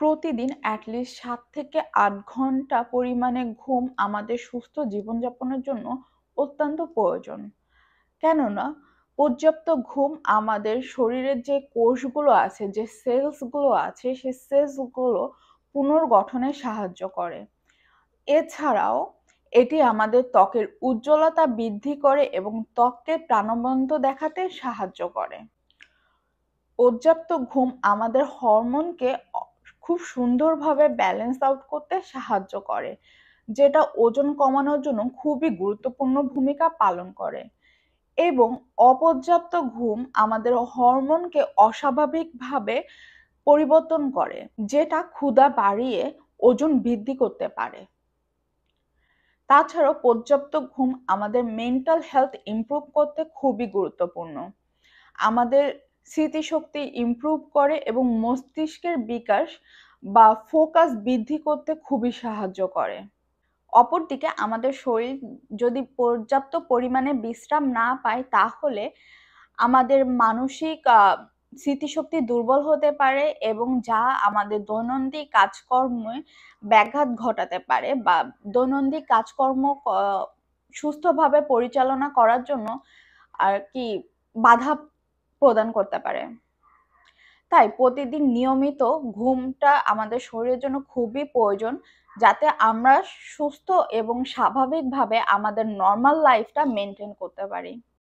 প্রতিদিন অ্যাটলিস্ট ৭ থেকে ৮ ঘন্টা পরিমাণে ঘুম আমাদের সুস্থ জীবনযাপনের জন্য অত্যন্ত প্রয়োজন। কেননা পর্যাপ্ত ঘুম আমাদের শরীরের যে কোষগুলো আছে, যে সেলসগুলো আছে, সেই সেলসগুলো পুনর্গঠনে সাহায্য করে। এছাড়াও এটি আমাদের ত্বকের উজ্জ্বলতা বৃদ্ধি করে এবং ত্বককে প্রাণবন্ত দেখাতে সাহায্য করে। পর্যাপ্ত ঘুম আমাদের হরমোনকে খুব সুন্দরভাবে ব্যালেন্স আউট করতে সাহায্য করে, যেটা ওজন কমানোর জন্য খুবই গুরুত্বপূর্ণ ভূমিকা পালন করে। এবং অপর্যাপ্ত ঘুম আমাদের হরমোনকে অস্বাভাবিকভাবে পরিবর্তন করে, যেটা ক্ষুধা বাড়িয়ে ওজন বৃদ্ধি করতে পারে। তাছাড়াও পর্যাপ্ত ঘুম আমাদের মেন্টাল হেলথ ইমপ্রুভ করতে খুবই গুরুত্বপূর্ণ। আমাদের স্মৃতিশক্তি ইমপ্রুভ করে এবং মস্তিষ্কের বিকাশ বা ফোকাস বৃদ্ধি করতে খুবই সাহায্য করে। অপরদিকে আমাদের শরীর যদি পর্যাপ্ত পরিমাণে বিশ্রাম না পায়, তাহলে আমাদের মানসিক স্মৃতিশক্তি দুর্বল হতে পারে এবং যা আমাদের দৈনন্দিন কাজকর্মে ব্যাঘাত ঘটাতে পারে বা দৈনন্দিন কাজকর্ম সুস্থভাবে পরিচালনা করার জন্য আর কি বাধা প্রদান করতে পারে। তাই প্রতিদিন নিয়মিত ঘুমটা আমাদের শরীরের জন্য খুবই প্রয়োজন, যাতে আমরা সুস্থ এবং স্বাভাবিকভাবে আমাদের নরমাল লাইফটা মেনটেন করতে পারি।